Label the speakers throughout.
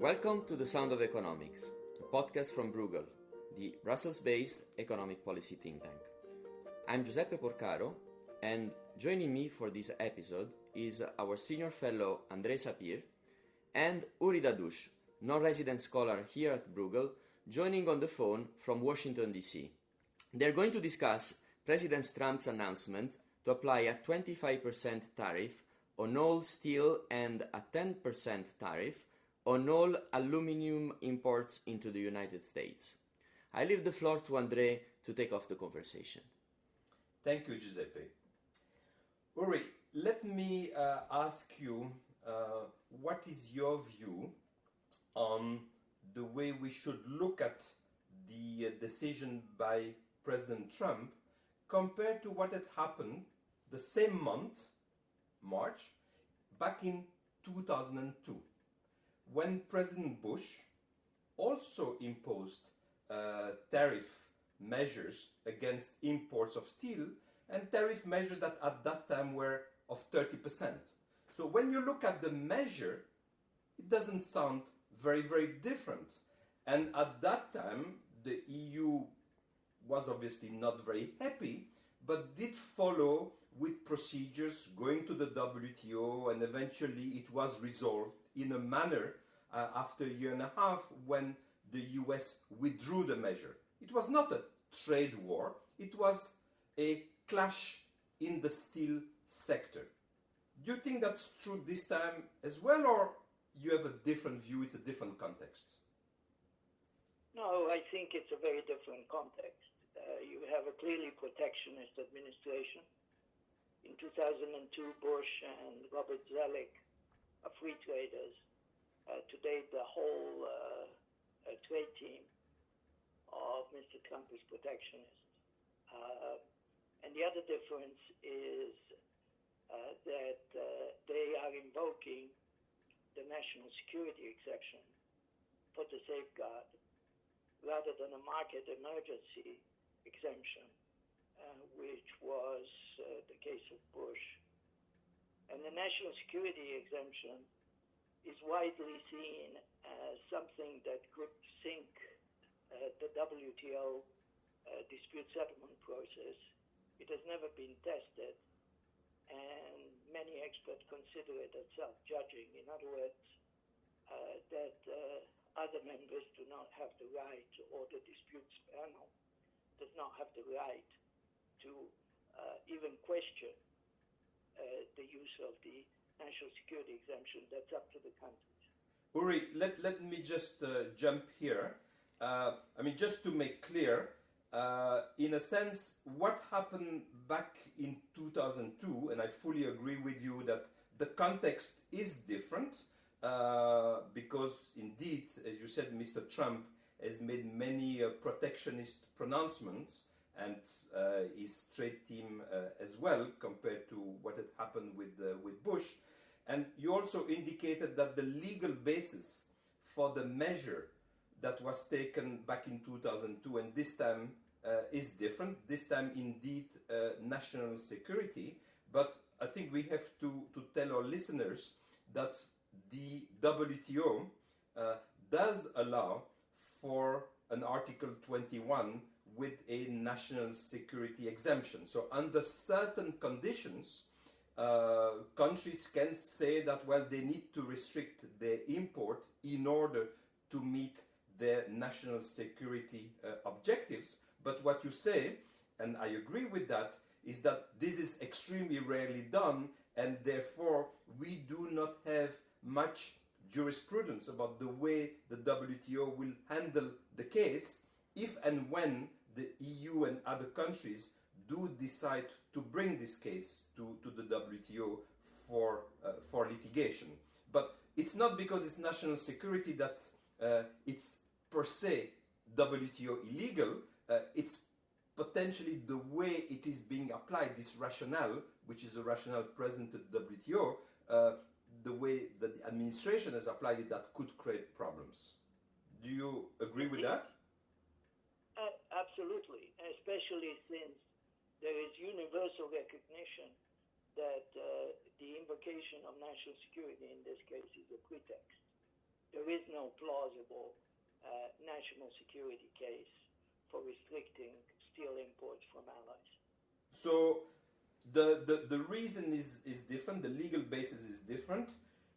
Speaker 1: Welcome to The Sound of Economics, a podcast from Bruegel, the Brussels-based economic policy think tank. I'm Giuseppe Porcaro, and joining me for this episode is our senior fellow André Sapir and Uri Dadush, non-resident scholar here at Bruegel, joining on the phone from Washington, D.C. They're going to discuss President Trump's announcement to apply a 25% tariff on all steel and a 10% tariff on all aluminium imports into the United States. I leave the floor to André to take off the conversation.
Speaker 2: Thank you, Giuseppe. Uri, let me ask you, what is your view on the way we should look at the decision by President Trump compared to what had happened the same month, March, back in 2002, when President Bush also imposed tariff measures against imports of steel, and tariff measures that at that time were of 30%. So when you look at the measure, it doesn't sound very, very different. And at that time, the EU was obviously not very happy, but did follow with procedures going to the WTO, and eventually it was resolved in a manner after a year and a half when the US withdrew the measure. It was not a trade war, it was a clash in the steel sector. Do you think that's true this time as well, or you have a different view, it's a different context?
Speaker 3: No, I think it's a very different context. You have a clearly protectionist administration. In 2002, Bush and Robert Zoellick are free traders. Today, the whole trade team of Mr. Trump is protectionist. And the other difference is that they are invoking the national security exception for the safeguard rather than a market emergency exemption, which was the case of Bush. And the national security exemption is widely seen as something that could sink the WTO dispute settlement process. It has never been tested, and many experts consider it as self-judging. In other words, that other members do not have the right, or the disputes panel does not have the right to even question the use of the national security exemption. That's up to the countries.
Speaker 2: Uri, let me just jump here. Just to make clear, in a sense, what happened back in 2002, and I fully agree with you that the context is different, because indeed, as you said, Mr. Trump has made many protectionist pronouncements, and his trade team as well, compared to what had happened with Bush. And you also indicated that the legal basis for the measure that was taken back in 2002 and this time is different. This time, indeed, national security. But I think we have to tell our listeners that the WTO does allow for an Article 21 with a national security exemption. So under certain conditions, countries can say that, well, they need to restrict their import in order to meet their national security objectives. But what you say, and I agree with that, is that this is extremely rarely done, and therefore we do not have much jurisprudence about the way the WTO will handle the case if and when the EU and other countries do decide to bring this case to the WTO for litigation. But it's not because it's national security that it's per se WTO illegal. It's potentially the way it is being applied, this rationale, which is a rationale present at WTO, the way that the administration has applied it, that could create problems. Do you agree with that?
Speaker 3: Absolutely, especially since there is universal recognition that the invocation of national security in this case is a pretext. there is no plausible national security case for restricting steel imports from allies.
Speaker 2: So the reason is different, the legal basis is different.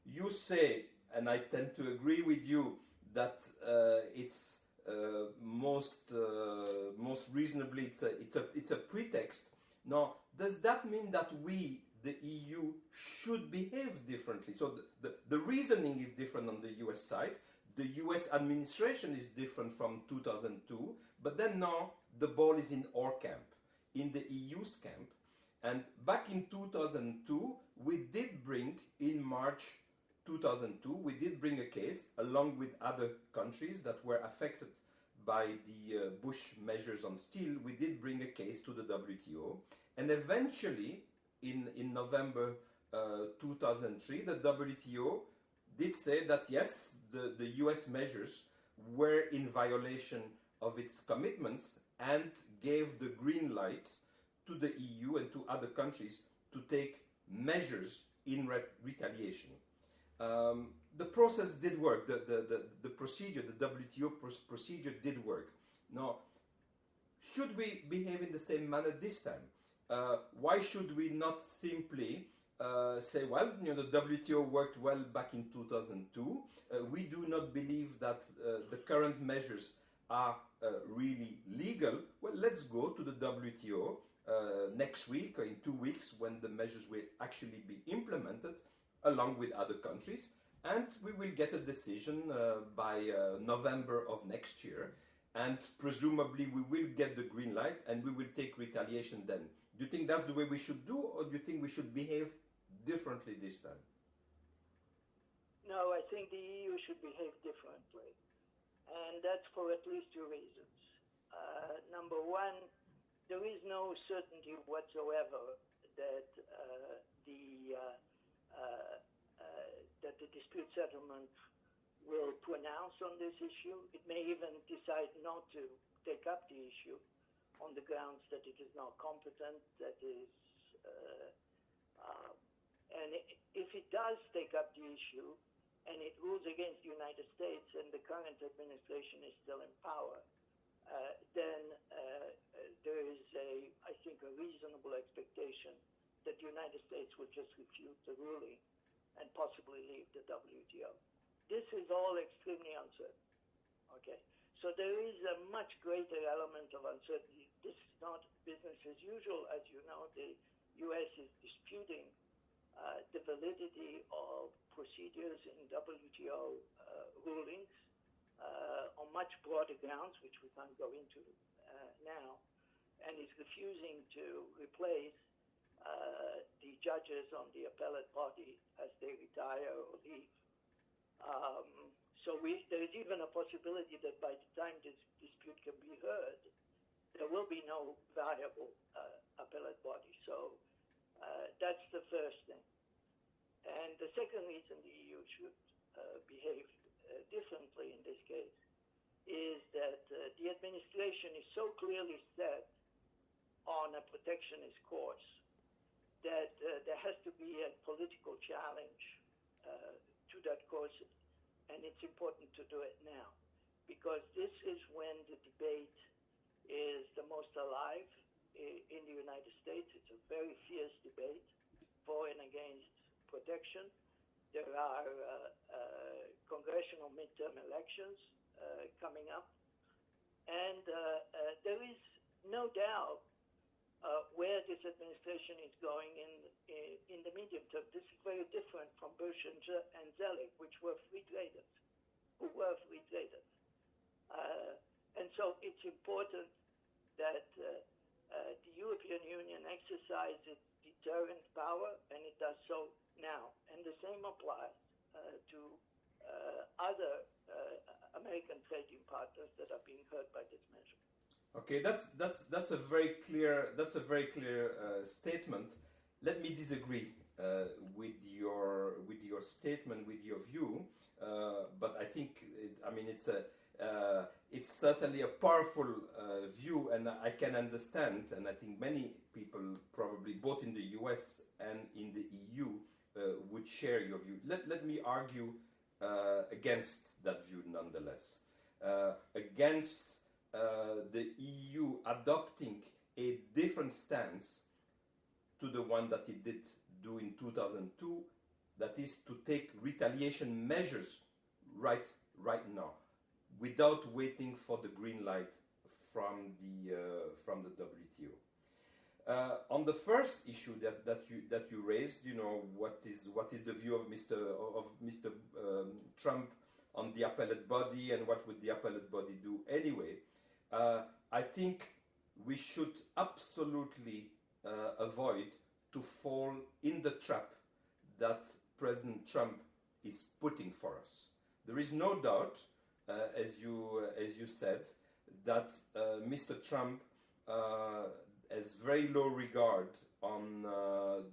Speaker 2: You say, and I tend to agree with you, that it's most reasonably it's a pretext. Now, does that mean that we, the EU, should behave differently? So the reasoning is different on the US side. The US administration is different from 2002, but then now the ball is in our camp, in the EU's camp. And back in 2002, we did bring, in March 2002, we did bring a case along with other countries that were affected by the Bush measures on steel. We did bring a case to the WTO, and eventually in November 2003, the WTO did say that yes, the US measures were in violation of its commitments and gave the green light to the EU and to other countries to take measures in retaliation. The process did work. The procedure, the WTO procedure did work. Now, should we behave in the same manner this time? Why should we not simply say, well, the WTO worked well back in 2002. We do not believe that the current measures are really legal. Well, let's go to the WTO next week or in 2 weeks when the measures will actually be implemented along with other countries, and we will get a decision by November of next year, and presumably we will get the green light and we will take retaliation then. Do you think that's the way we should do, or do you think we should behave differently this time?
Speaker 3: No, I think the EU should behave differently, and that's for at least two reasons. Number one, there is no certainty whatsoever that the dispute settlement will pronounce on this issue. It may even decide not to take up the issue on the grounds that it is not competent, that is, and if it does take up the issue and it rules against the United States and the current administration is still in power, then there is I think, a reasonable expectation that the United States would just refute the ruling and possibly leave the WTO. This is all extremely uncertain. Okay, so there is a much greater element of uncertainty. This is not business as usual. As you know, the U.S. is disputing the validity of procedures in WTO rulings on much broader grounds, which we can't go into now, and is refusing to replace the judges on the appellate body as they retire or leave. So there is even a possibility that by the time this dispute can be heard, there will be no viable appellate body. So that's the first thing. And the second reason the EU should behave differently in this case is that the administration is so clearly set on a protectionist course that there has to be a political challenge to that course, and it's important to do it now, because this is when the debate is the most alive in the United States. It's a very fierce debate for and against protection. There are congressional midterm elections coming up, and there is no doubt where this administration is going in the medium term. This is very different from Bush and Zelig, which were free traders, and so it's important that the European Union exercise its deterrent power, and it does so now. And the same applies to other American trading partners that are being hurt by this measure.
Speaker 2: Okay, that's a very clear statement. Let me disagree with your statement, with your view, but I think it's certainly a powerful view, and I can understand, and I think many people probably both in the US and in the EU would share your view. Let me argue against that view nonetheless, against the EU adopting a different stance to the one that it did do in 2002, that is to take retaliation measures right now, without waiting for the green light from the WTO. On the first issue that you raised, what is the view of Mr. Trump on the appellate body, and what would the appellate body do anyway? I think we should absolutely avoid to fall in the trap that President Trump is putting for us. There is no doubt, as you said, that Mr. Trump has very low regard on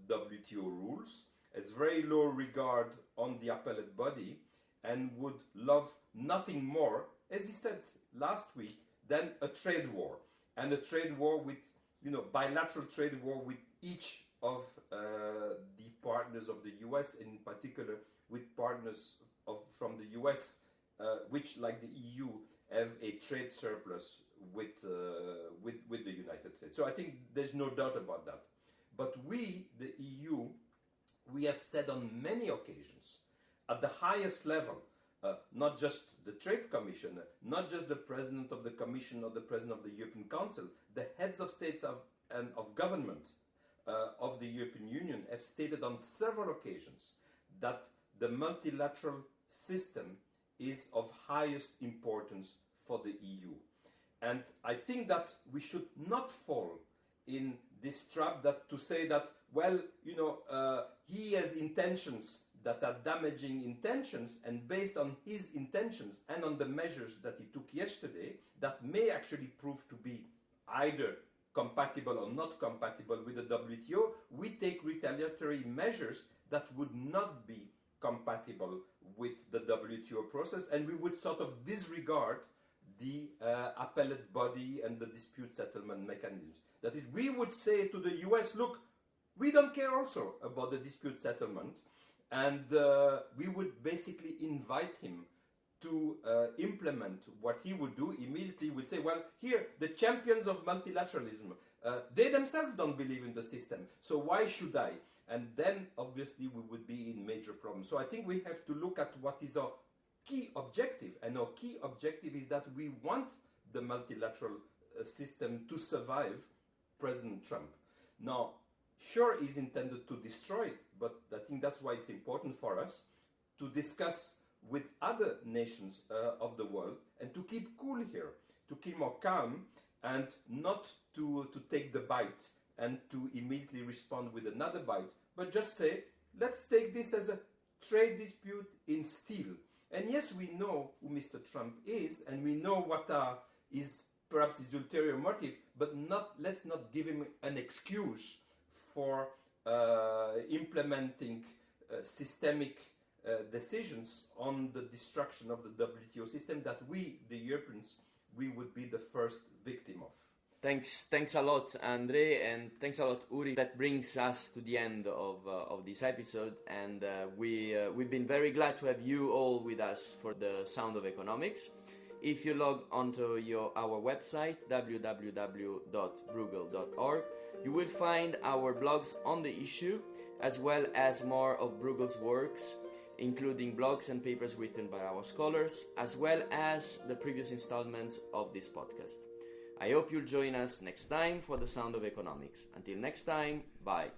Speaker 2: WTO rules, has very low regard on the appellate body, and would love nothing more, as he said last week, than a trade war, and a trade war with, bilateral trade war with each of the partners of the US, and in particular with partners from the US, which, like the EU, have a trade surplus with the United States. So I think there's no doubt about that. But we, the EU, we have said on many occasions, at the highest level, not just the Trade Commissioner, not just the President of the Commission or the President of the European Council, the heads of states and of government of the European Union have stated on several occasions that the multilateral system is of highest importance for the EU. And I think that we should not fall in this trap that to say that, well, he has intentions that are damaging intentions, and based on his intentions and on the measures that he took yesterday, that may actually prove to be either compatible or not compatible with the WTO, we take retaliatory measures that would not be compatible with the WTO process, and we would sort of disregard the appellate body and the dispute settlement mechanisms. That is, we would say to the US, look, we don't care also about the dispute settlement, and we would basically invite him to implement what he would do. Immediately would say, well, here, the champions of multilateralism, they themselves don't believe in the system, so why should I? And then, obviously, we would be in major problems. So I think we have to look at what is our key objective, and our key objective is that we want the multilateral system to survive President Trump. Now, sure, he's intended to destroy it, but I think that's why it's important for us to discuss with other nations of the world, and to keep cool here, to keep more calm, and not to take the bite and to immediately respond with another bite, but just say, let's take this as a trade dispute in steel. And yes, we know who Mr. Trump is, and we know what is perhaps his ulterior motive, but let's not give him an excuse for implementing systemic decisions on the destruction of the WTO system that we, the Europeans, we would be the first victim of.
Speaker 1: Thanks a lot, André, and thanks a lot, Uri. That brings us to the end of this episode, and we've been very glad to have you all with us for the Sound of Economics. If you log onto our website, www.bruegel.org, you will find our blogs on the issue, as well as more of Bruegel's works, including blogs and papers written by our scholars, as well as the previous installments of this podcast. I hope you'll join us next time for the Sound of Economics. Until next time, bye.